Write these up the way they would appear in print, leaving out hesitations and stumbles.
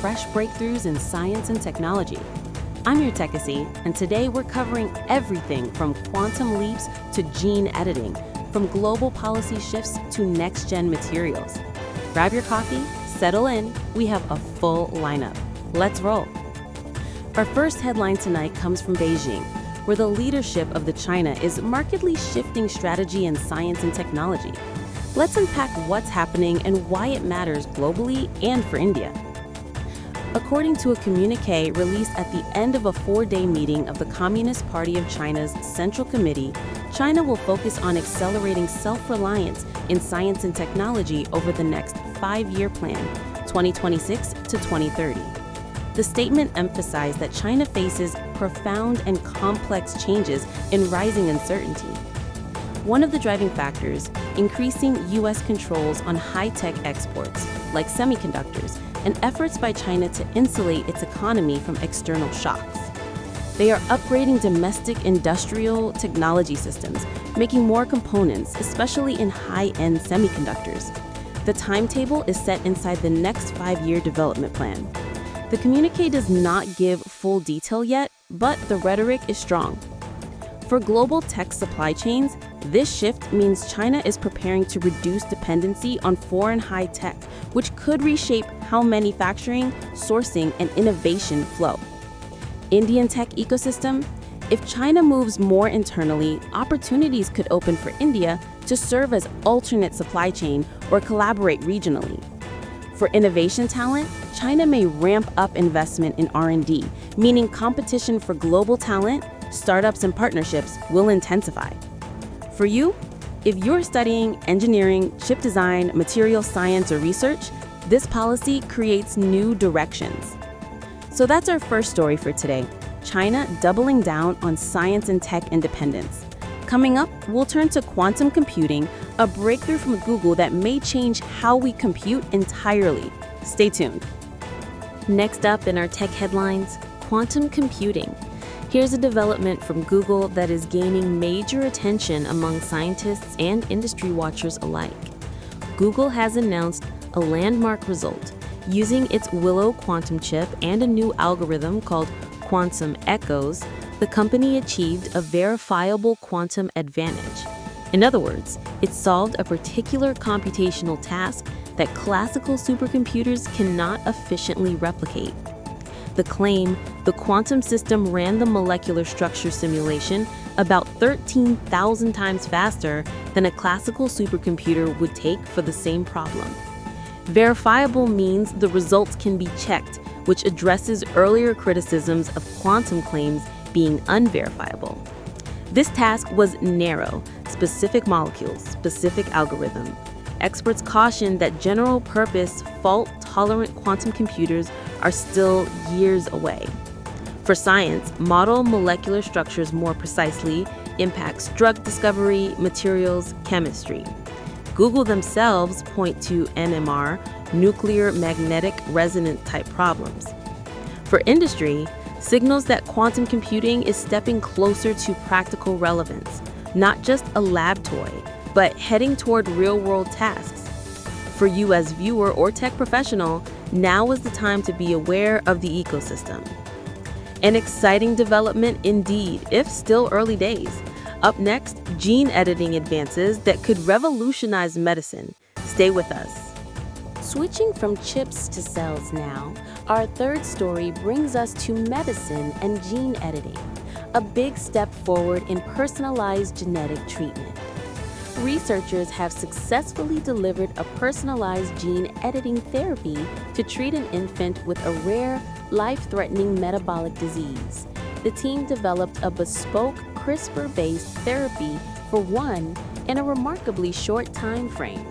fresh breakthroughs in science and technology. I'm your TechISci, and today we're covering everything from quantum leaps to gene editing, from global policy shifts to next-gen materials. Grab your coffee, settle in, we have a full lineup. Let's roll. Our first headline tonight comes from Beijing, where the leadership of China is markedly shifting strategy in science and technology. Let's unpack what's happening and why it matters globally and for India. According to a communiqué released at the end of a 4-day meeting of the Communist Party of China's Central Committee, China will focus on accelerating self-reliance in science and technology over the next 5-year plan, 2026 to 2030. The statement emphasized that China faces profound and complex changes in rising uncertainty. One of the driving factors, increasing U.S. controls on high-tech exports, like semiconductors, and efforts by China to insulate its economy from external shocks. They are upgrading domestic industrial technology systems, making more components, especially in high-end semiconductors. The timetable is set inside the next 5-year development plan. The communiqué does not give full detail yet, but the rhetoric is strong. For global tech supply chains, this shift means China is preparing to reduce dependency on foreign high tech, which could reshape how manufacturing, sourcing, and innovation flow. Indian tech ecosystem: if China moves more internally, opportunities could open for India to serve as alternate supply chain or collaborate regionally. For innovation talent, China may ramp up investment in R&D, meaning competition for global talent, startups, and partnerships will intensify. For you, if you're studying engineering, chip design, material science, or research, this policy creates new directions. So that's our first story for today: China doubling down on science and tech independence. Coming up, we'll turn to quantum computing, a breakthrough from Google that may change how we compute entirely. Stay tuned. Next up in our tech headlines, quantum computing. Here's a development from Google that is gaining major attention among scientists and industry watchers alike. Google has announced a landmark result. Using its Willow quantum chip and a new algorithm called Quantum Echoes, the company achieved a verifiable quantum advantage. In other words, it solved a particular computational task that classical supercomputers cannot efficiently replicate. The claim: the quantum system ran the molecular structure simulation about 13,000 times faster than a classical supercomputer would take for the same problem. Verifiable means the results can be checked, which addresses earlier criticisms of quantum claims being unverifiable. This task was narrow: specific molecules, specific algorithm. Experts caution that general-purpose, fault-tolerant quantum computers are still years away. For science, model molecular structures more precisely impacts drug discovery, materials, chemistry. Google themselves point to NMR, nuclear magnetic resonance type problems. For industry, signals that quantum computing is stepping closer to practical relevance, not just a lab toy, but heading toward real-world tasks. For you as viewer or tech professional, now is the time to be aware of the ecosystem. An exciting development indeed, if still early days. Up next, gene editing advances that could revolutionize medicine. Stay with us. Switching from chips to cells now, our third story brings us to medicine and gene editing, a big step forward in personalized genetic treatment. Researchers have successfully delivered a personalized gene editing therapy to treat an infant with a rare, life-threatening metabolic disease. The team developed a bespoke CRISPR-based therapy for one in a remarkably short time frame.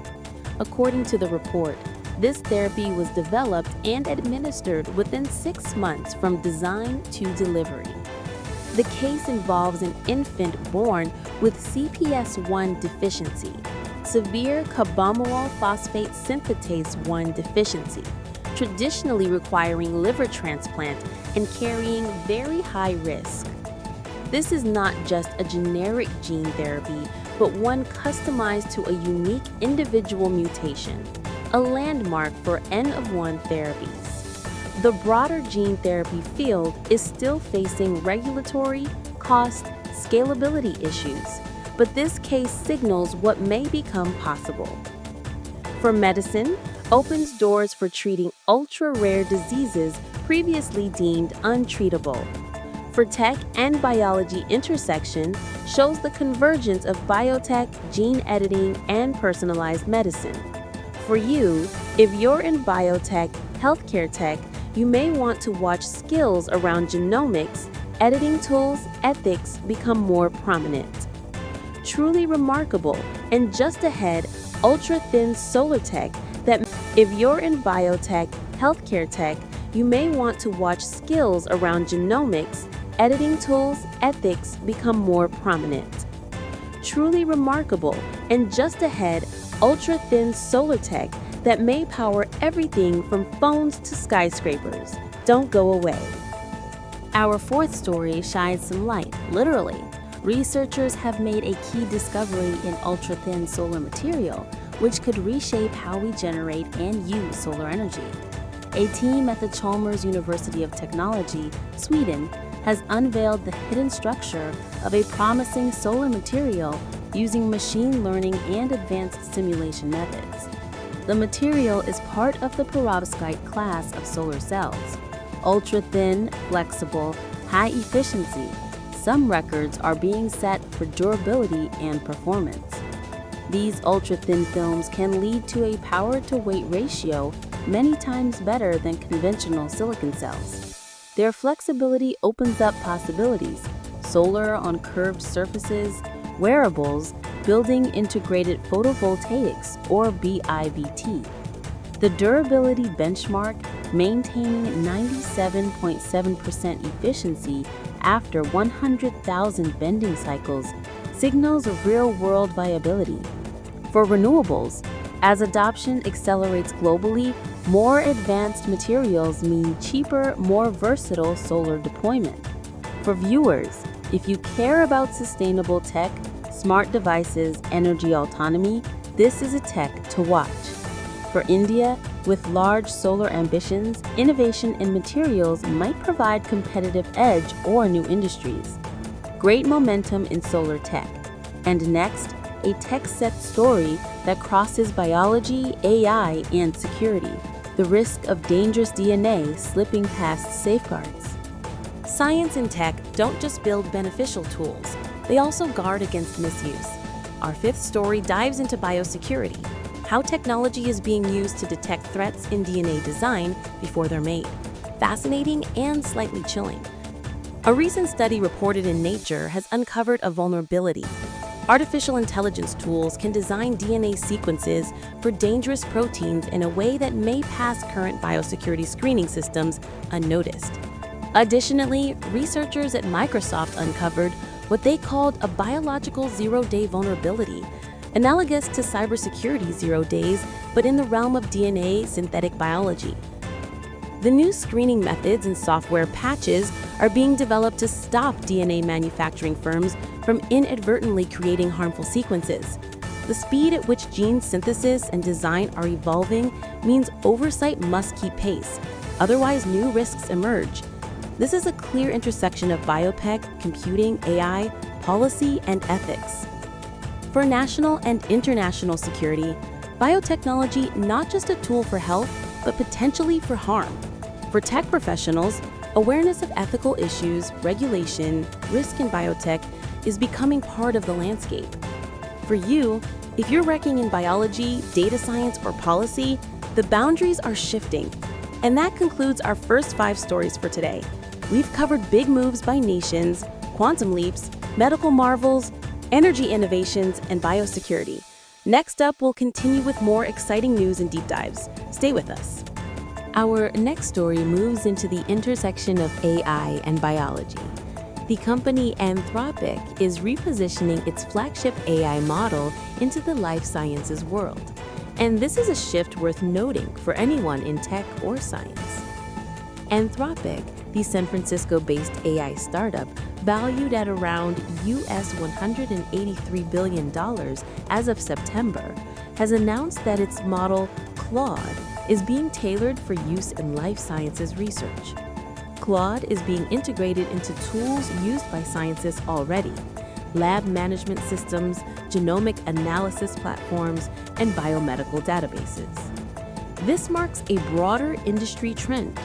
According to the report, this therapy was developed and administered within 6 months from design to delivery. The case involves an infant born with CPS1 deficiency, severe carbamoyl phosphate synthetase 1 deficiency, traditionally requiring liver transplant and carrying very high risk. This is not just a generic gene therapy, but one customized to a unique individual mutation, a landmark for N of 1 therapies. The broader gene therapy field is still facing regulatory, cost, scalability issues, but this case signals what may become possible. For medicine, opens doors for treating ultra-rare diseases previously deemed untreatable. For tech and biology intersection, shows the convergence of biotech, gene editing, and personalized medicine. For you, if you're in biotech, healthcare tech, you may want to watch skills around genomics, editing tools, ethics become more prominent. Truly remarkable, and just ahead, ultra-thin solar tech that if you're in biotech, healthcare tech, you may want to watch skills around genomics, editing tools, ethics become more prominent. Truly remarkable, and just ahead, ultra-thin solar tech that may power everything from phones to skyscrapers. Don't go away. Our fourth story shines some light, literally. Researchers have made a key discovery in ultra-thin solar material, which could reshape how we generate and use solar energy. A team at the Chalmers University of Technology, Sweden, has unveiled the hidden structure of a promising solar material using machine learning and advanced simulation methods. The material is part of the perovskite class of solar cells. Ultra-thin, flexible, high efficiency. Some records are being set for durability and performance. These ultra-thin films can lead to a power-to-weight ratio many times better than conventional silicon cells. Their flexibility opens up possibilities: solar on curved surfaces, wearables, building integrated photovoltaics or BIVT. The durability benchmark, maintaining 97.7% efficiency after 100,000 bending cycles, signals real-world viability. For renewables, as adoption accelerates globally, more advanced materials mean cheaper, more versatile solar deployment. For viewers, if you care about sustainable tech, smart devices, energy autonomy, this is a tech to watch. For India, with large solar ambitions, innovation in materials might provide competitive edge or new industries. Great momentum in solar tech. And next, a tech-set story that crosses biology, AI, and security. The risk of dangerous DNA slipping past safeguards. Science and tech don't just build beneficial tools, they also guard against misuse. Our fifth story dives into biosecurity, how technology is being used to detect threats in DNA design before they're made. Fascinating and slightly chilling. A recent study reported in Nature has uncovered a vulnerability. Artificial intelligence tools can design DNA sequences for dangerous proteins in a way that may pass current biosecurity screening systems unnoticed. Additionally, researchers at Microsoft uncovered what they called a biological zero-day vulnerability, analogous to cybersecurity 0 days, but in the realm of DNA synthetic biology. The new screening methods and software patches are being developed to stop DNA manufacturing firms from inadvertently creating harmful sequences. The speed at which gene synthesis and design are evolving means oversight must keep pace, otherwise new risks emerge. This is a clear intersection of biotech, computing, AI, policy, and ethics. For national and international security, biotechnology not just a tool for health, but potentially for harm. For tech professionals, awareness of ethical issues, regulation, risk in biotech is becoming part of the landscape. For you, if you're working in biology, data science, or policy, the boundaries are shifting. And that concludes our first 5 stories for today. We've covered big moves by nations, quantum leaps, medical marvels, energy innovations, and biosecurity. Next up, we'll continue with more exciting news and deep dives. Stay with us. Our next story moves into the intersection of AI and biology. The company Anthropic is repositioning its flagship AI model into the life sciences world. And this is a shift worth noting for anyone in tech or science. Anthropic, the San Francisco-based AI startup, valued at around US $183 billion as of September, has announced that its model, Claude, is being tailored for use in life sciences research. Claude is being integrated into tools used by scientists already: lab management systems, genomic analysis platforms, and biomedical databases. This marks a broader industry trend.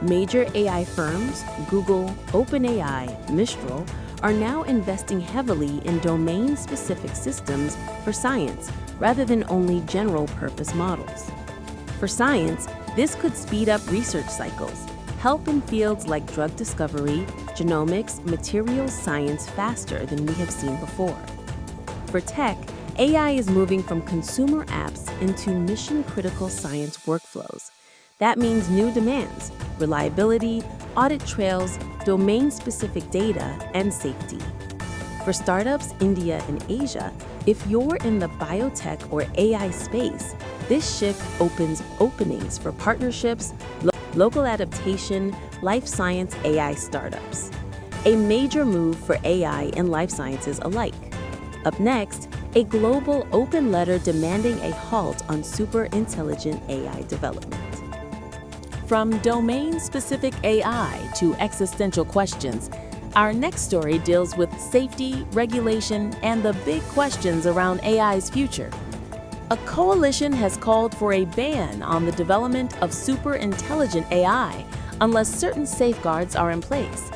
Major AI firms, Google, OpenAI, Mistral, are now investing heavily in domain-specific systems for science rather than only general-purpose models. For science, this could speed up research cycles, help in fields like drug discovery, genomics, materials science faster than we have seen before. For tech, AI is moving from consumer apps into mission-critical science workflows. That means new demands: reliability, audit trails, domain-specific data, and safety. For startups, India, and Asia, if you're in the biotech or AI space, this shift opens openings for partnerships, local adaptation, life science AI startups. A major move for AI and life sciences alike. Up next, a global open letter demanding a halt on super intelligent AI development. From domain-specific AI to existential questions, our next story deals with safety, regulation, and the big questions around AI's future. A coalition has called for a ban on the development of super intelligent AI unless certain safeguards are in place.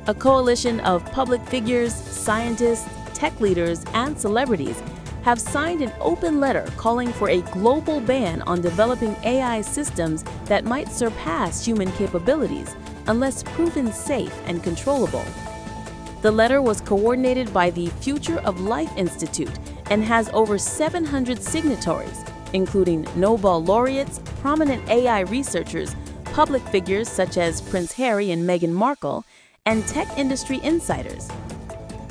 A coalition of public figures, scientists, tech leaders, and celebrities have signed an open letter calling for a global ban on developing AI systems that might surpass human capabilities unless proven safe and controllable. The letter was coordinated by the Future of Life Institute and has over 700 signatories, including Nobel laureates, prominent AI researchers, public figures such as Prince Harry and Meghan Markle, and tech industry insiders.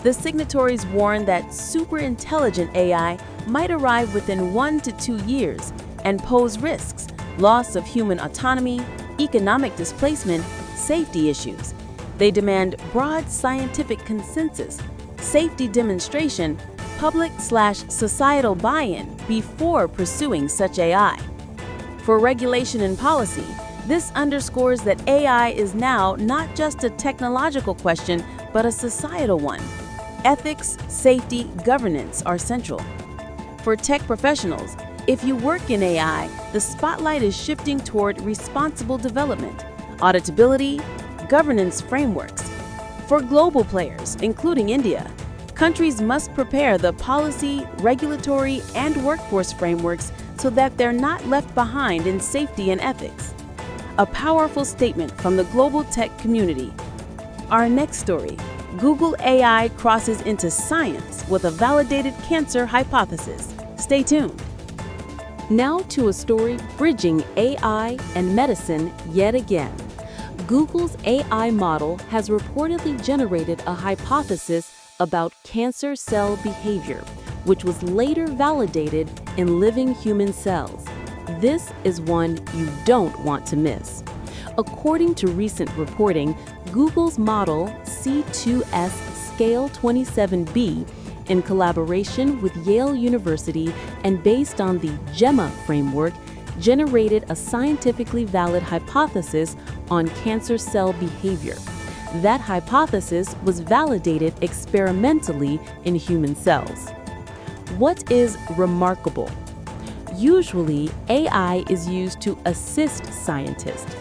The signatories warn that super intelligent AI might arrive within 1 to 2 years and pose risks: loss of human autonomy, economic displacement, safety issues. They demand broad scientific consensus, safety demonstration, public/societal buy-in before pursuing such AI. For regulation and policy, this underscores that AI is now not just a technological question, but a societal one. Ethics, safety, governance are central. For tech professionals, if you work in AI, the spotlight is shifting toward responsible development, auditability, governance frameworks. For global players, including India, countries must prepare the policy, regulatory, and workforce frameworks so that they're not left behind in safety and ethics. A powerful statement from the global tech community. Our next story: Google AI crosses into science with a validated cancer hypothesis. Stay tuned. Now to a story bridging AI and medicine yet again. Google's AI model has reportedly generated a hypothesis about cancer cell behavior, which was later validated in living human cells. This is one you don't want to miss. According to recent reporting, Google's model C2S Scale 27B, in collaboration with Yale University and based on the GEMMA framework, generated a scientifically valid hypothesis on cancer cell behavior. That hypothesis was validated experimentally in human cells. What is remarkable? Usually, AI is used to assist scientists.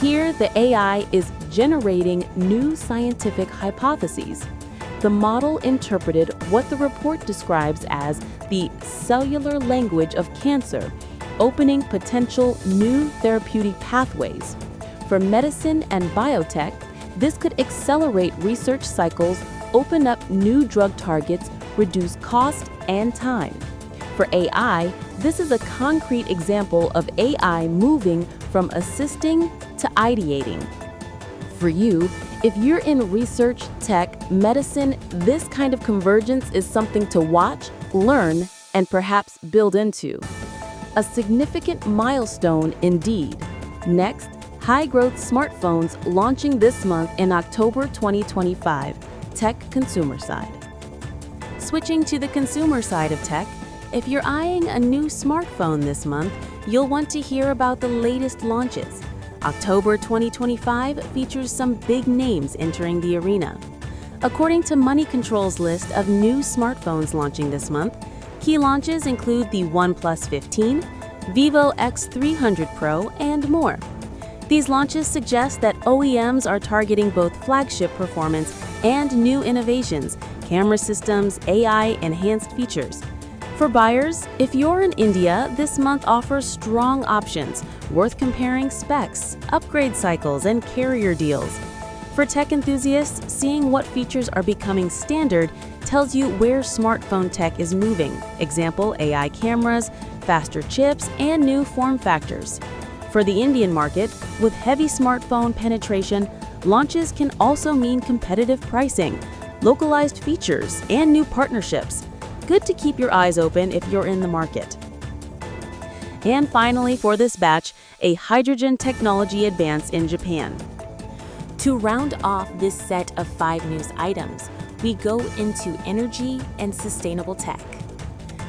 Here, the AI is generating new scientific hypotheses. The model interpreted what the report describes as the cellular language of cancer, opening potential new therapeutic pathways. For medicine and biotech, this could accelerate research cycles, open up new drug targets, reduce cost and time. For AI, this is a concrete example of AI moving from assisting to ideating. For you, if you're in research, tech, medicine, this kind of convergence is something to watch, learn, and perhaps build into. A significant milestone indeed. Next, high-growth smartphones launching this month in October 2025, tech consumer side. Switching to the consumer side of tech, If you're eyeing a new smartphone this month, you'll want to hear about the latest launches. October 2025 features some big names entering the arena. According to Money Control's list of new smartphones launching this month, key launches include the OnePlus 15, Vivo X300 Pro, and more. These launches suggest that OEMs are targeting both flagship performance and new innovations, camera systems, AI-enhanced features. For buyers, if you're in India, this month offers strong options, worth comparing specs, upgrade cycles, and carrier deals. For tech enthusiasts, seeing what features are becoming standard tells you where smartphone tech is moving. Example, AI cameras, faster chips, and new form factors. For the Indian market, with heavy smartphone penetration, launches can also mean competitive pricing, localized features, and new partnerships. Good to keep your eyes open if you're in the market. And finally, for this batch, a hydrogen technology advance in Japan. To round off this set of 5 news items, we go into energy and sustainable tech.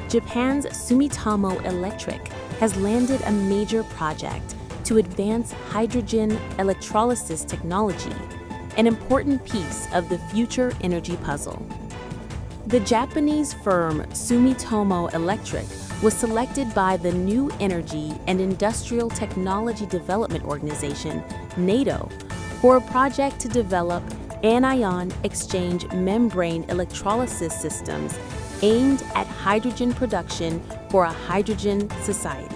Japan's Sumitomo Electric has landed a major project to advance hydrogen electrolysis technology, an important piece of the future energy puzzle. The Japanese firm Sumitomo Electric was selected by the New Energy and Industrial Technology Development Organization, NATO, for a project to develop anion exchange membrane electrolysis systems aimed at hydrogen production for a hydrogen society.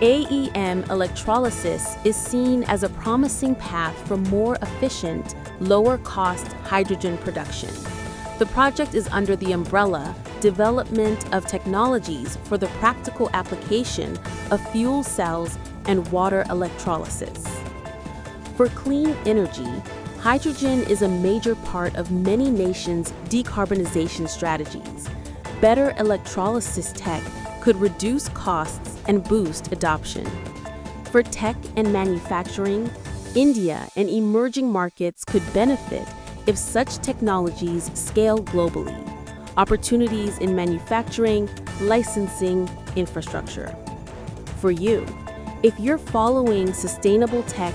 AEM electrolysis is seen as a promising path for more efficient, lower-cost hydrogen production. The project is under the umbrella Development of Technologies for the Practical Application of Fuel Cells and Water Electrolysis. For clean energy, hydrogen is a major part of many nations' decarbonization strategies. Better electrolysis tech could reduce costs and boost adoption. For tech and manufacturing, India and emerging markets could benefit if such technologies scale globally. Opportunities in manufacturing, licensing, infrastructure. For you, if you're following sustainable tech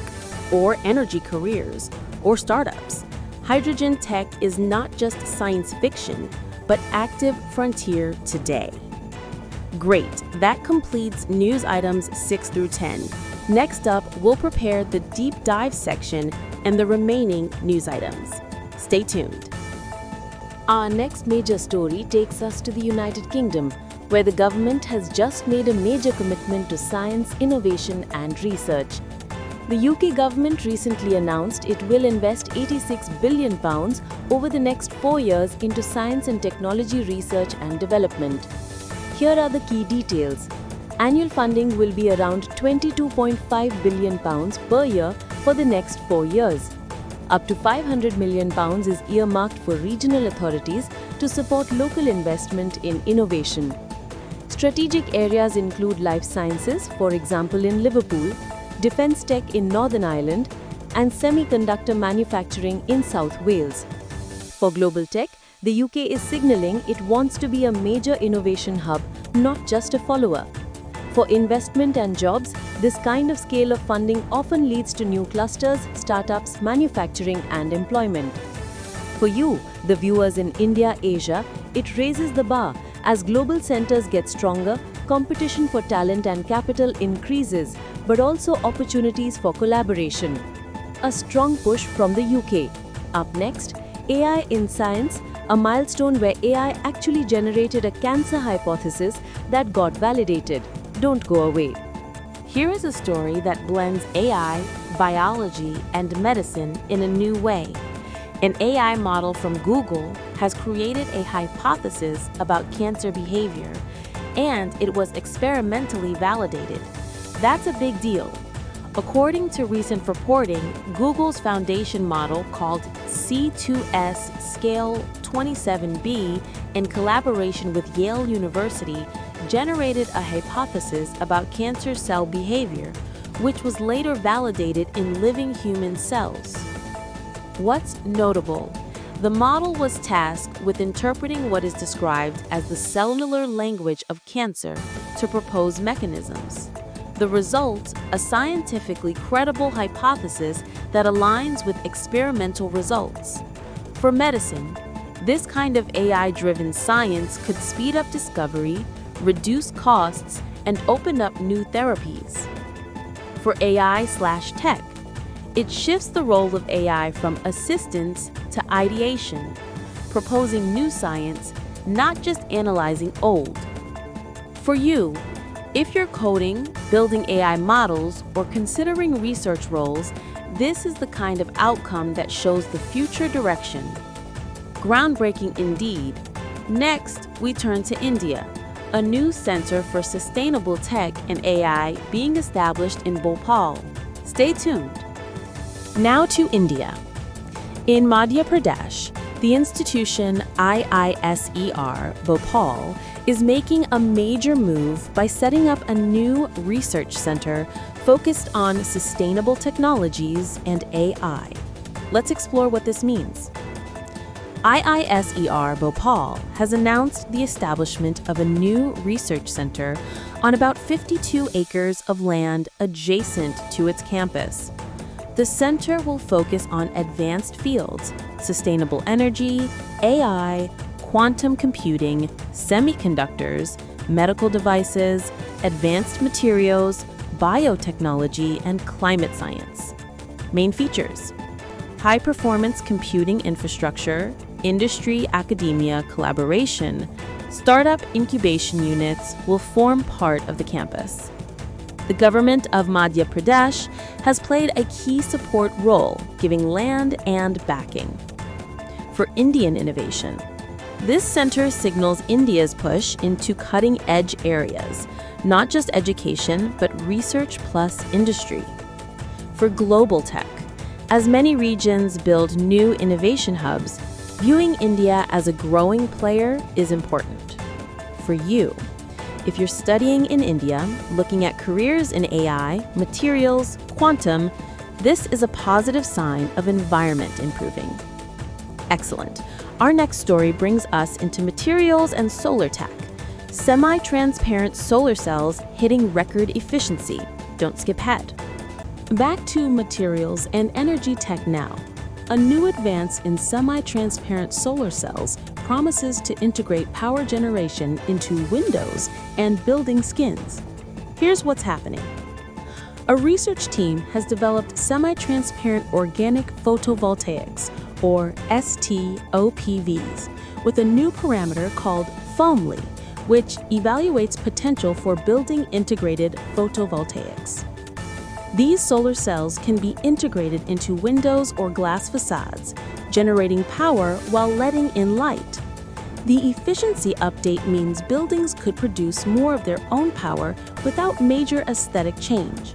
or energy careers or startups, hydrogen tech is not just science fiction, but active frontier today. Great, that completes news items 6 through 10. Next up, we'll prepare the deep dive section and the remaining news items. Stay tuned. Our next major story takes us to the United Kingdom, where the government has just made a major commitment to science, innovation, and research. The UK government recently announced it will invest £86 billion over the next 4 years into science and technology research and development. Here are the key details. Annual funding will be around £22.5 billion per year for the next 4 years. Up to £500 million is earmarked for regional authorities to support local investment in innovation. Strategic areas include life sciences, for example in Liverpool, defence tech in Northern Ireland, and semiconductor manufacturing in South Wales. For global tech, the UK is signalling it wants to be a major innovation hub, not just a follower. For investment and jobs, this kind of scale of funding often leads to new clusters, startups, manufacturing, and employment. For you, the viewers in India, Asia, it raises the bar. As global centers get stronger, competition for talent and capital increases, but also opportunities for collaboration. A strong push from the UK. Up next, AI in science, a milestone where AI actually generated a cancer hypothesis that got validated. Don't go away. Here is a story that blends AI, biology, and medicine in a new way. An AI model from Google has created a hypothesis about cancer behavior, and it was experimentally validated. That's a big deal. According to recent reporting, Google's foundation model called C2S Scale 27B, in collaboration with Yale University, generated a hypothesis about cancer cell behavior, which was later validated in living human cells. What's notable? The model was tasked with interpreting what is described as the cellular language of cancer to propose mechanisms. The result, a scientifically credible hypothesis that aligns with experimental results. For medicine, this kind of AI-driven science could speed up discovery, reduce costs, and open up new therapies. For AI/tech, it shifts the role of AI from assistance to ideation, proposing new science, not just analyzing old. For you, if you're coding, building AI models, or considering research roles, this is the kind of outcome that shows the future direction. Groundbreaking indeed. Next, we turn to India, a new center for sustainable tech and AI being established in Bhopal. Stay tuned. Now to India. In Madhya Pradesh, the institution IISER Bhopal is making a major move by setting up a new research center focused on sustainable technologies and AI. Let's explore what this means. IISER Bhopal has announced the establishment of a new research center on about 52 acres of land adjacent to its campus. The center will focus on advanced fields, sustainable energy, AI, quantum computing, semiconductors, medical devices, advanced materials, biotechnology, and climate science. Main features: high-performance computing infrastructure, industry-academia collaboration, startup incubation units will form part of the campus. The government of Madhya Pradesh has played a key support role, giving land and backing. For Indian innovation, this center signals India's push into cutting-edge areas, not just education, but research plus industry. For global tech, as many regions build new innovation hubs, viewing India as a growing player is important. For you, if you're studying in India, looking at careers in AI, materials, quantum, this is a positive sign of environment improving. Excellent. Our next story brings us into materials and solar tech. Semi-transparent solar cells hitting record efficiency. Don't skip ahead. Back to materials and energy tech now. A new advance in semi-transparent solar cells promises to integrate power generation into windows and building skins. Here's what's happening. A research team has developed semi-transparent organic photovoltaics, or STOPVs, with a new parameter called foamly, which evaluates potential for building integrated photovoltaics. These solar cells can be integrated into windows or glass facades, generating power while letting in light. The efficiency update means buildings could produce more of their own power without major aesthetic change.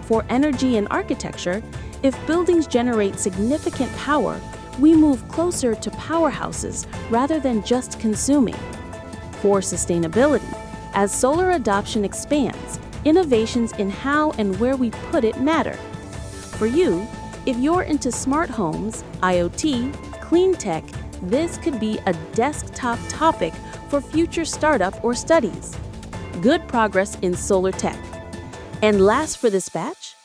For energy and architecture, if buildings generate significant power, we move closer to powerhouses rather than just consuming. For sustainability, as solar adoption expands, innovations in how and where we put it matter. For you, if you're into smart homes, IoT, clean tech, this could be a desktop topic for future startup or studies. Good progress in solar tech. And last for this batch,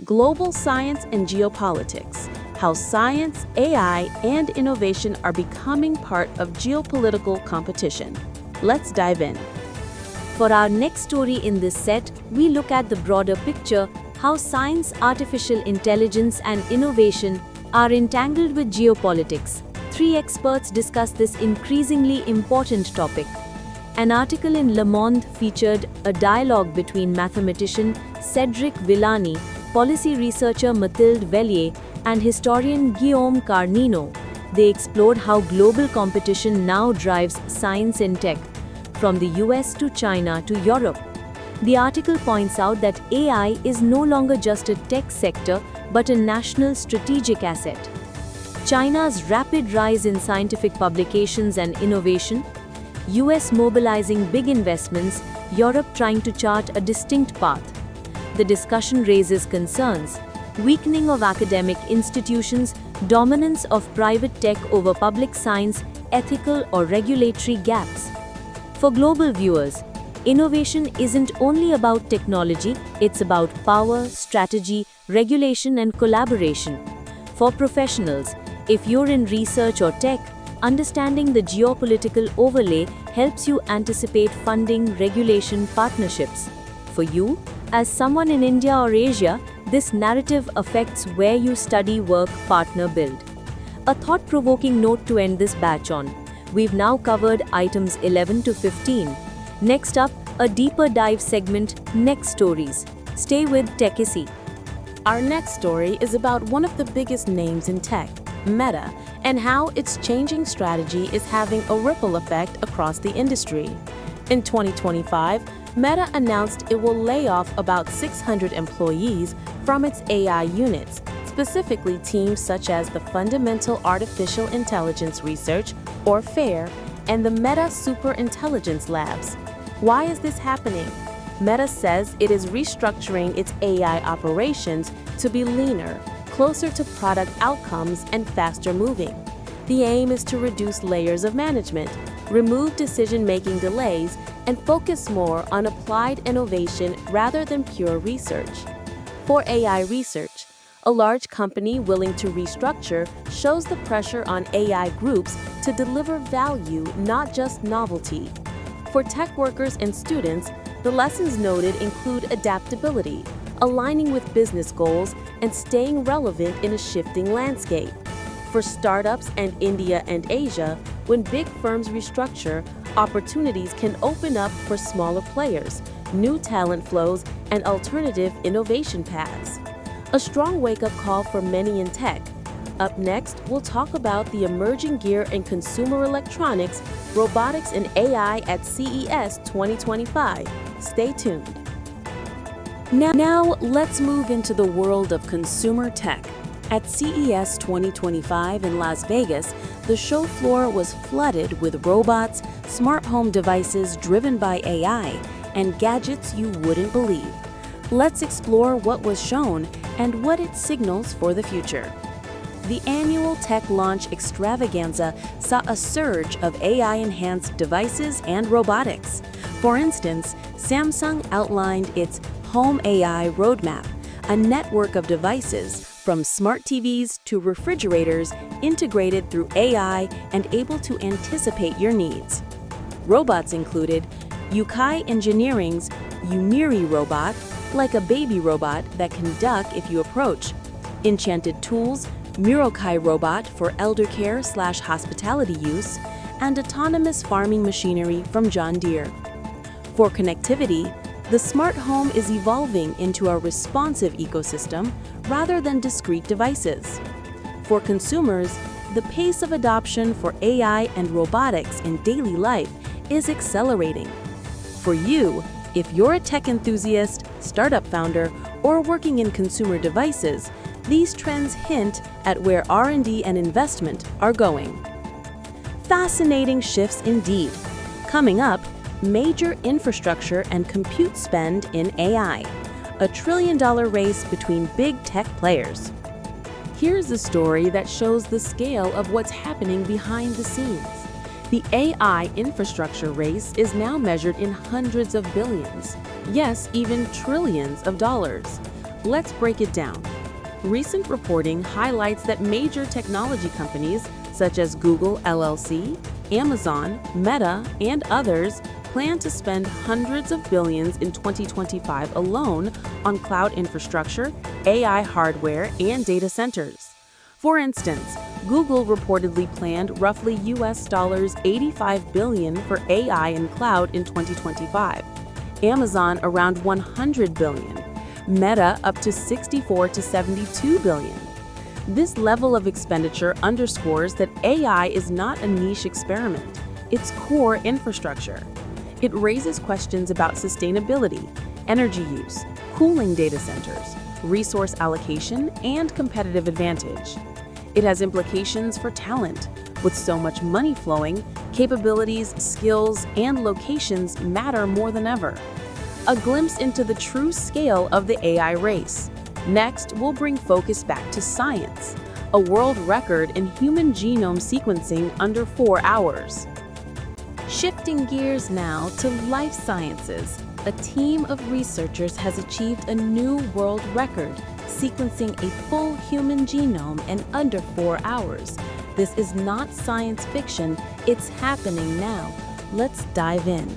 global science and geopolitics, how science, AI, and innovation are becoming part of geopolitical competition. Let's dive in. For our next story in this set, we look at the broader picture, how science, artificial intelligence, and innovation are entangled with geopolitics. Three experts discuss this increasingly important topic. An article in Le Monde featured a dialogue between mathematician Cédric Villani, policy researcher Mathilde Vellier, and historian Guillaume Carnino. They explored how global competition now drives science and tech, from the US to China to Europe. The article points out that AI is no longer just a tech sector, but a national strategic asset. China's rapid rise in scientific publications and innovation, US mobilizing big investments, Europe trying to chart a distinct path. The discussion raises concerns: weakening of academic institutions, dominance of private tech over public science, ethical or regulatory gaps. For global viewers, innovation isn't only about technology, it's about power, strategy, regulation and collaboration. For professionals, if you're in research or tech, understanding the geopolitical overlay helps you anticipate funding, regulation, partnerships. For you, as someone in India or Asia, this narrative affects where you study, work, partner, build. A thought-provoking note to end this batch on. We've now covered items 11 to 15. Next up, a deeper dive segment, Next Stories. Stay with TechISci. Our next story is about one of the biggest names in tech, Meta, and how its changing strategy is having a ripple effect across the industry. In 2025, Meta announced it will lay off about 600 employees from its AI units, specifically teams such as the Fundamental Artificial Intelligence Research, or FAIR, and the Meta Superintelligence Labs. Why is this happening? Meta says it is restructuring its AI operations to be leaner, closer to product outcomes, and faster moving. The aim is to reduce layers of management, remove decision-making delays, and focus more on applied innovation rather than pure research. For AI research, a large company willing to restructure shows the pressure on AI groups to deliver value, not just novelty. For tech workers and students, the lessons noted include adaptability, aligning with business goals, and staying relevant in a shifting landscape. For startups and India and Asia, when big firms restructure, opportunities can open up for smaller players, new talent flows, and alternative innovation paths. A strong wake-up call for many in tech. Up next, we'll talk about the emerging gear in consumer electronics, robotics, and AI at CES 2025. Stay tuned. Now, let's move into the world of consumer tech. At CES 2025 in Las Vegas, the show floor was flooded with robots, smart home devices driven by AI, and gadgets you wouldn't believe. Let's explore what was shown and what it signals for the future. The annual tech launch extravaganza saw a surge of AI-enhanced devices and robotics. For instance, Samsung outlined its Home AI roadmap, a network of devices from smart TVs to refrigerators integrated through AI and able to anticipate your needs. Robots included Yukai Engineering's Yumiri robot, like a baby robot that can duck if you approach. Enchanted Tools' Murokai robot for elder care/hospitality use, and autonomous farming machinery from John Deere. For connectivity, the smart home is evolving into a responsive ecosystem rather than discrete devices. For consumers, the pace of adoption for AI and robotics in daily life is accelerating. For you, if you're a tech enthusiast, startup founder, or working in consumer devices, these trends hint at where R&D and investment are going. Fascinating shifts indeed. Coming up, major infrastructure and compute spend in AI, a trillion-dollar race between big tech players. Here's a story that shows the scale of what's happening behind the scenes. The AI infrastructure race is now measured in hundreds of billions, yes, even trillions of dollars. Let's break it down. Recent reporting highlights that major technology companies such as Google LLC, Amazon, Meta, and others plan to spend hundreds of billions in 2025 alone on cloud infrastructure, AI hardware, and data centers. For instance, Google reportedly planned roughly $85 billion for AI and cloud in 2025, Amazon around $100 billion, Meta up to $64 to $72 billion. This level of expenditure underscores that AI is not a niche experiment, it's core infrastructure. It raises questions about sustainability, energy use, cooling data centers, resource allocation, and competitive advantage. It has implications for talent. With so much money flowing, capabilities, skills, and locations matter more than ever. A glimpse into the true scale of the AI race. Next, we'll bring focus back to science. a world record in human genome sequencing under 4 hours. Shifting gears now to life sciences, a team of researchers has achieved a new world record, sequencing a full human genome in under 4 hours. This is not science fiction, it's happening now. Let's dive in.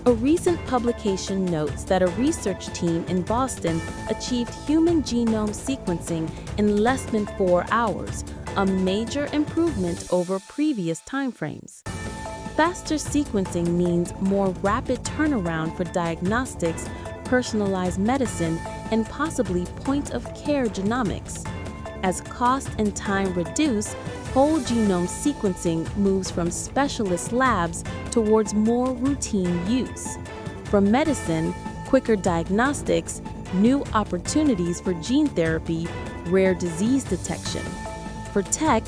A recent publication notes that a research team in Boston achieved human genome sequencing in less than 4 hours, a major improvement over previous timeframes. Faster sequencing means more rapid turnaround for diagnostics, personalized medicine, and possibly point-of-care genomics. As cost and time reduce, whole genome sequencing moves from specialist labs towards more routine use. For medicine, quicker diagnostics, new opportunities for gene therapy, rare disease detection. For tech,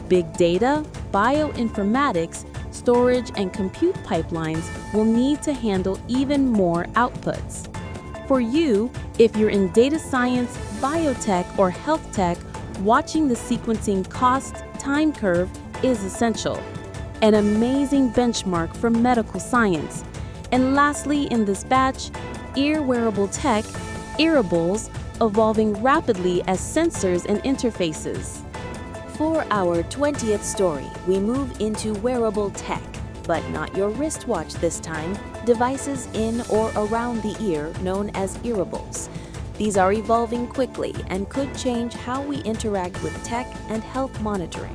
big data, bioinformatics, storage, and compute pipelines will need to handle even more outputs. For you, if you're in data science, biotech, or health tech, watching the sequencing cost-time curve is essential. An amazing benchmark for medical science. And lastly, in this batch, ear-wearable tech, earables, evolving rapidly as sensors and interfaces. For our 20th story, we move into wearable tech, but not your wristwatch this time, devices in or around the ear known as earables. These are evolving quickly and could change how we interact with tech and health monitoring.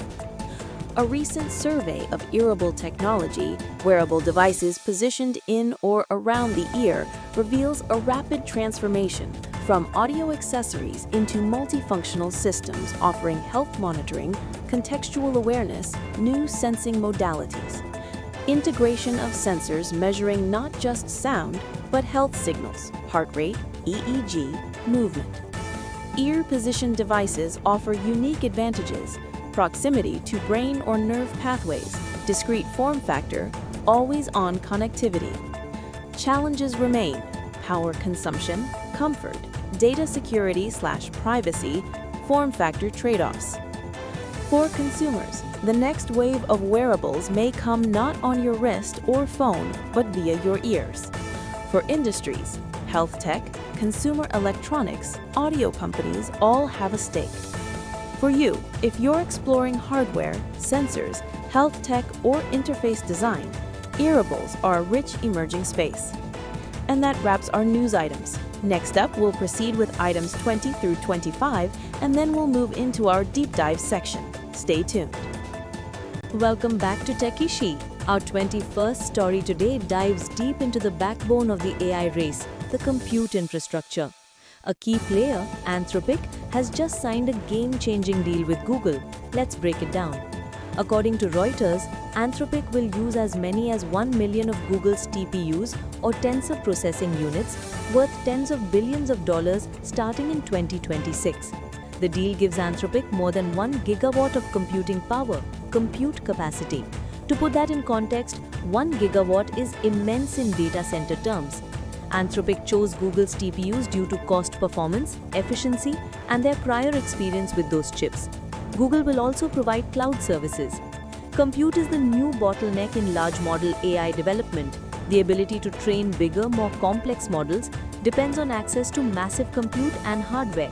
A recent survey of earable technology, wearable devices positioned in or around the ear, reveals a rapid transformation from audio accessories into multifunctional systems offering health monitoring, contextual awareness, new sensing modalities. Integration of sensors measuring not just sound, but health signals, heart rate, EEG, movement. Ear-positioned devices offer unique advantages: proximity to brain or nerve pathways, discrete form factor, always-on connectivity. Challenges remain: power consumption, comfort, data security/privacy, form factor trade-offs. For consumers, the next wave of wearables may come not on your wrist or phone, but via your ears. For industries, health tech, consumer electronics, audio companies all have a stake. For you, if you're exploring hardware, sensors, health tech, or interface design, earables are a rich emerging space. And that wraps our news items. Next up, we'll proceed with items 20 through 25, and then we'll move into our deep dive section. Stay tuned. Welcome back to TechISci. Our 21st story today dives deep into the backbone of the AI race, the compute infrastructure. A key player, Anthropic, has just signed a game-changing deal with Google. Let's break it down. According to Reuters, Anthropic will use as many as 1 million of Google's TPUs or tensor processing units worth tens of billions of dollars starting in 2026. The deal gives Anthropic more than 1 gigawatt of computing power, compute capacity. To put that in context, 1 gigawatt is immense in data center terms. Anthropic chose Google's TPUs due to cost performance, efficiency, and their prior experience with those chips. Google will also provide cloud services. Compute is the new bottleneck in large model AI development. The ability to train bigger, more complex models depends on access to massive compute and hardware.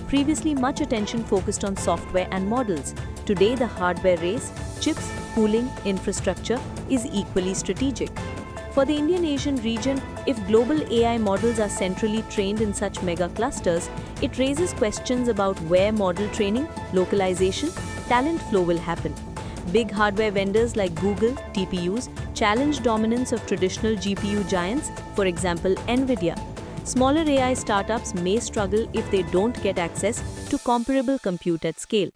Previously, much attention focused on software and models. Today, the hardware race, chips, cooling, infrastructure, is equally strategic. For the Indian Asian region, if global AI models are centrally trained in such mega clusters, it raises questions about where model training, localization, talent flow will happen. Big hardware vendors like Google, TPUs, challenge dominance of traditional GPU giants, for example, NVIDIA. Smaller AI startups may struggle if they don't get access to comparable compute at scale.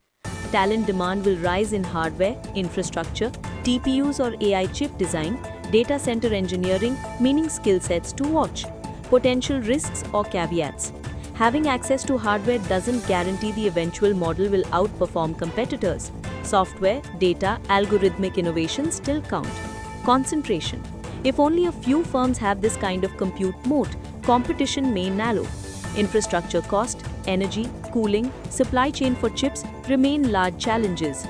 Talent demand will rise in hardware, infrastructure, TPUs or AI chip design, data center engineering, meaning skill sets to watch. Potential risks or caveats. Having access to hardware doesn't guarantee the eventual model will outperform competitors. Software, data, algorithmic innovations still count. Concentration. If only a few firms have this kind of compute moat, competition may narrow. Infrastructure cost, energy, cooling, supply chain for chips remain large challenges.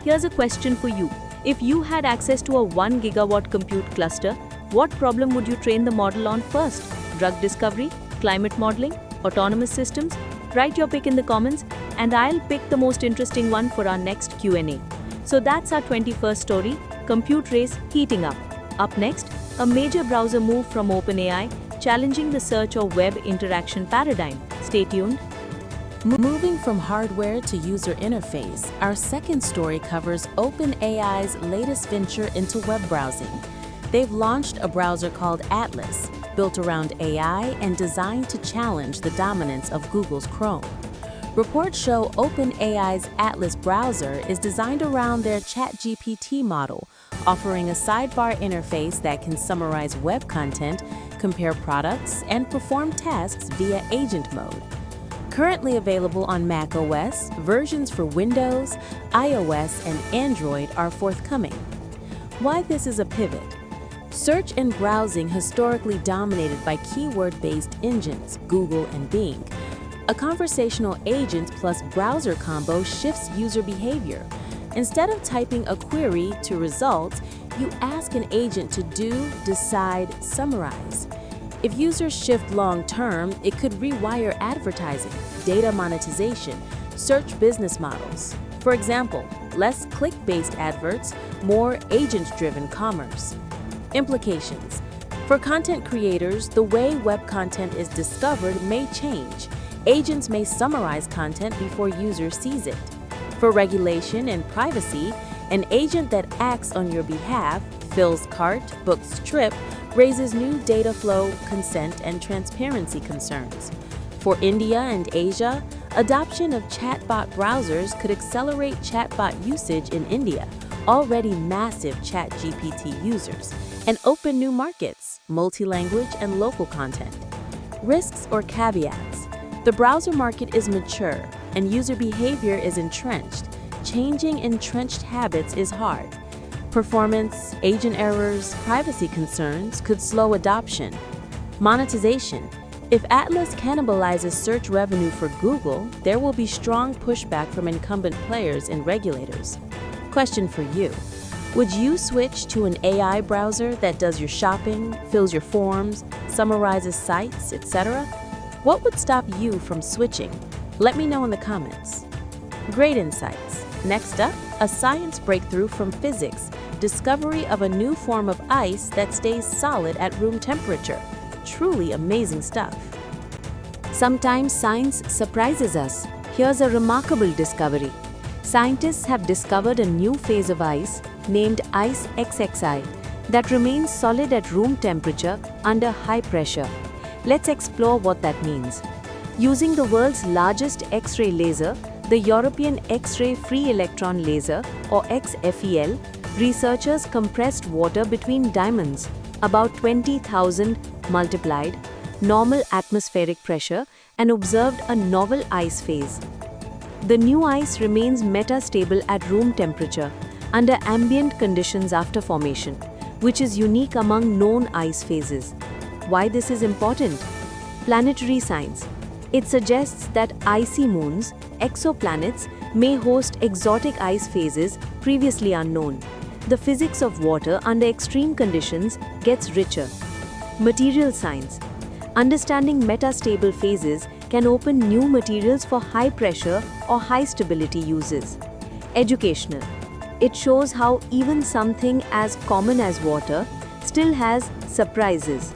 Here's a question for you. If you had access to a 1 gigawatt compute cluster, what problem would you train the model on first? Drug discovery, climate modeling, autonomous systems? Write your pick in the comments and I'll pick the most interesting one for our next Q&A. So that's our 21st story, compute race heating up. Up next, a major browser move from OpenAI, challenging the search or web interaction paradigm. Stay tuned. Moving from hardware to user interface, our second story covers OpenAI's latest venture into web browsing. They've launched a browser called Atlas, built around AI and designed to challenge the dominance of Google's Chrome. Reports show OpenAI's Atlas browser is designed around their ChatGPT model, offering a sidebar interface that can summarize web content, compare products, and perform tasks via agent mode. Currently available on macOS, versions for Windows, iOS, and Android are forthcoming. Why this is a pivot? Search and browsing historically dominated by keyword-based engines, Google and Bing. A conversational agent plus browser combo shifts user behavior. Instead of typing a query to results, you ask an agent to do, decide, summarize. If users shift long-term, it could rewire advertising, data monetization, search business models. For example, less click-based adverts, more agent-driven commerce. Implications. For content creators, the way web content is discovered may change. Agents may summarize content before users sees it. For regulation and privacy, an agent that acts on your behalf, fills cart, books trip, raises new data flow, consent, and transparency concerns. For India and Asia, adoption of chatbot browsers could accelerate chatbot usage in India, already massive ChatGPT users, and open new markets, multi-language and local content. Risks or caveats. The browser market is mature, and user behavior is entrenched. Changing entrenched habits is hard. Performance, agent errors, privacy concerns could slow adoption. Monetization. If Atlas cannibalizes search revenue for Google, there will be strong pushback from incumbent players and regulators. Question for you. Would you switch to an AI browser that does your shopping, fills your forms, summarizes sites, etc.? What would stop you from switching? Let me know in the comments. Great insights. Next up, a science breakthrough from physics, discovery of a new form of ice that stays solid at room temperature. Truly amazing stuff. Sometimes science surprises us. Here's a remarkable discovery. Scientists have discovered a new phase of ice, named Ice XXI, that remains solid at room temperature under high pressure. Let's explore what that means. Using the world's largest X-ray laser, the European X-ray Free Electron Laser, or XFEL, researchers compressed water between diamonds, about 20,000 multiplied, normal atmospheric pressure, and observed a novel ice phase. The new ice remains metastable at room temperature, under ambient conditions after formation, which is unique among known ice phases. Why this is important? Planetary science. It suggests that icy moons, exoplanets, may host exotic ice phases previously unknown. The physics of water under extreme conditions gets richer. Material science. Understanding metastable phases can open new materials for high pressure or high stability uses. Educational. It shows how even something as common as water still has surprises.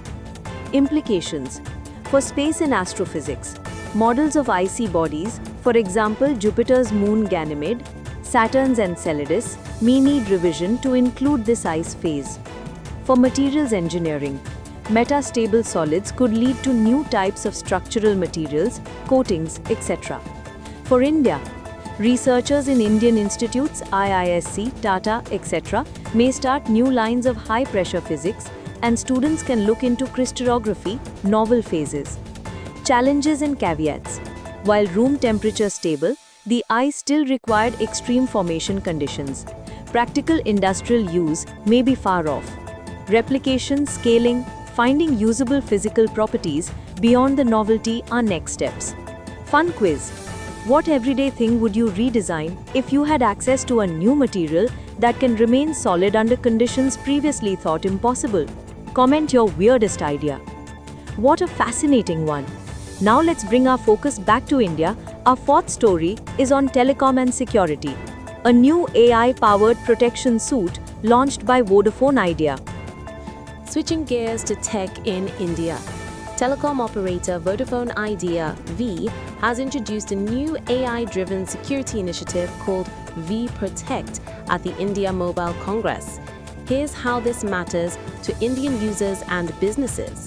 Implications. For space and astrophysics, models of icy bodies, for example Jupiter's moon Ganymede, Saturn's Enceladus, may need revision to include this ice phase. For materials engineering, metastable solids could lead to new types of structural materials, coatings, etc. For India, researchers in Indian institutes, IISc, Tata, etc. may start new lines of high-pressure physics, and students can look into crystallography, novel phases. Challenges and caveats. While room temperature stable, the ice still required extreme formation conditions. Practical industrial use may be far off. Replication, scaling, finding usable physical properties beyond the novelty are next steps. Fun quiz. What everyday thing would you redesign if you had access to a new material that can remain solid under conditions previously thought impossible? Comment your weirdest idea. What a fascinating one. Now let's bring our focus back to India. Our fourth story is on telecom and security. A new AI-powered protection suite launched by Vodafone Idea. Switching gears to tech in India. Telecom operator Vodafone Idea V has introduced a new AI-driven security initiative called V Protect at the India Mobile Congress. Here's how this matters to Indian users and businesses.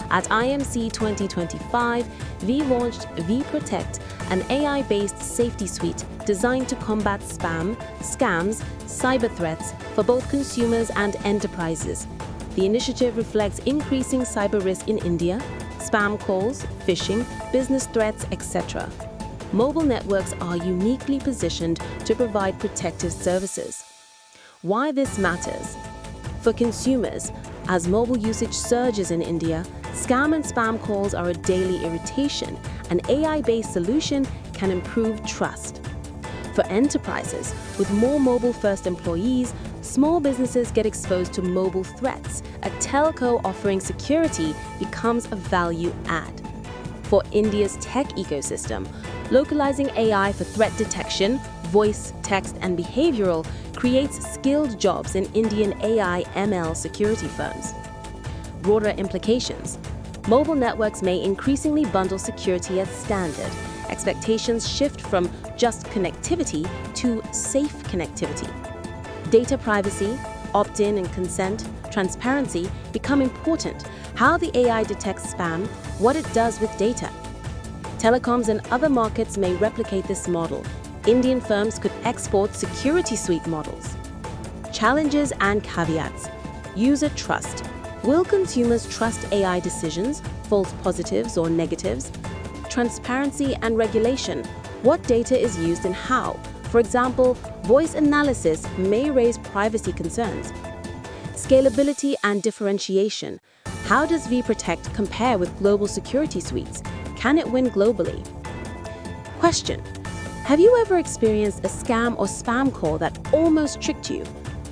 At IMC 2025, V launched V Protect, an AI-based safety suite designed to combat spam, scams, cyber threats for both consumers and enterprises. The initiative reflects increasing cyber risk in India, spam calls, phishing, business threats, etc. Mobile networks are uniquely positioned to provide protective services. Why this matters? For consumers, as mobile usage surges in India, scam and spam calls are a daily irritation. An AI-based solution can improve trust. For enterprises, with more mobile-first employees, small businesses get exposed to mobile threats. A telco offering security becomes a value add. For India's tech ecosystem, localizing AI for threat detection, voice, text, and behavioral creates skilled jobs in Indian AI ML security firms. Broader implications. Mobile networks may increasingly bundle security as standard. Expectations shift from just connectivity to safe connectivity. Data privacy, opt-in and consent, transparency become important. How the AI detects spam, what it does with data. Telecoms and other markets may replicate this model. Indian firms could export security suite models. Challenges and caveats. User trust. Will consumers trust AI decisions, false positives or negatives? Transparency and regulation. What data is used and how? For example, voice analysis may raise privacy concerns. Scalability and differentiation. How does vProtect compare with global security suites? Can it win globally? Question. Have you ever experienced a scam or spam call that almost tricked you?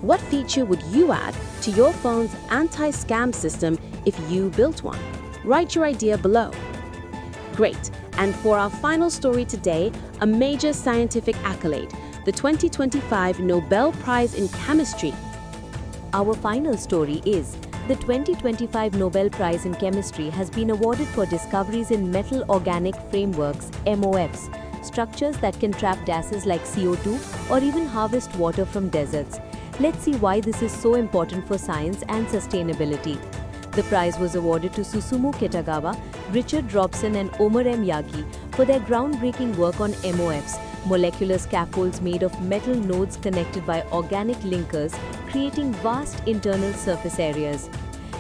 What feature would you add to your phone's anti-scam system if you built one? Write your idea below. Great. And for our final story today, a major scientific accolade, the 2025 Nobel Prize in Chemistry. Our final story is the 2025 Nobel Prize in Chemistry has been awarded for discoveries in metal organic frameworks, MOFs, structures that can trap gases like CO2 or even harvest water from deserts. Let's see why this is so important for science and sustainability. The prize was awarded to Susumu Kitagawa, Richard Robson and Omar M. Yagi for their groundbreaking work on MOFs, molecular scaffolds made of metal nodes connected by organic linkers, creating vast internal surface areas.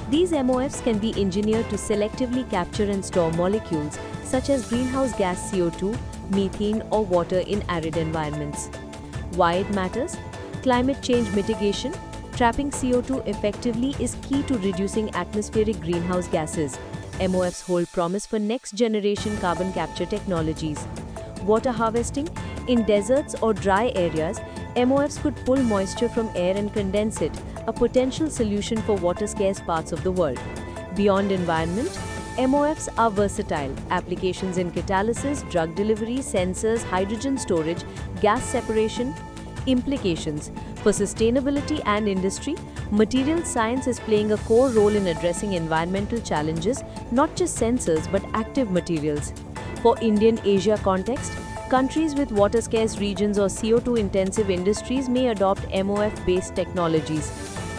These MOFs can be engineered to selectively capture and store molecules such as greenhouse gas CO2, methane or water in arid environments. Why it matters? Climate change mitigation. Trapping CO2 effectively is key to reducing atmospheric greenhouse gases. MOFs hold promise for next-generation carbon capture technologies. Water harvesting. In deserts or dry areas, MOFs could pull moisture from air and condense it, a potential solution for water-scarce parts of the world. Beyond environment, MOFs are versatile. Applications in catalysis, drug delivery, sensors, hydrogen storage, gas separation. Implications. For sustainability and industry, materials science is playing a core role in addressing environmental challenges, not just sensors but active materials. For Indian Asia context, countries with water-scarce regions or CO2-intensive industries may adopt MOF-based technologies.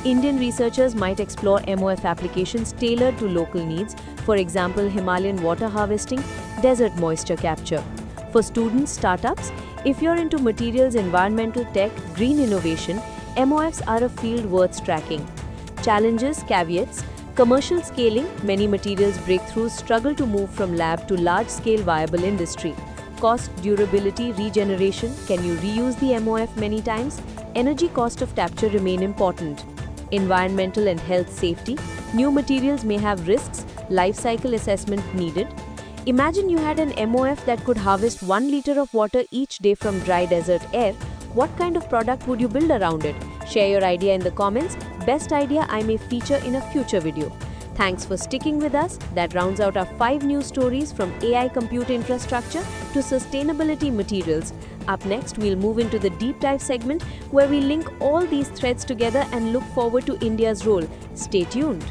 Indian researchers might explore MOF applications tailored to local needs, for example, Himalayan water harvesting, desert moisture capture. For students, startups, if you're into materials, environmental tech, green innovation, MOFs are a field worth tracking. Challenges, caveats. Commercial scaling, many materials breakthroughs struggle to move from lab to large-scale viable industry. Cost, durability, regeneration, can you reuse the MOF many times? Energy cost of capture remain important. Environmental and health safety, new materials may have risks, life cycle assessment needed. Imagine you had an MOF that could harvest 1 liter of water each day from dry desert air. What kind of product would you build around it? Share your idea in the comments. Best idea I may feature in a future video. Thanks for sticking with us. That rounds out our 5 news stories from AI compute infrastructure to sustainability materials. Up next, we'll move into the deep dive segment where we link all these threads together and look forward to India's role. Stay tuned.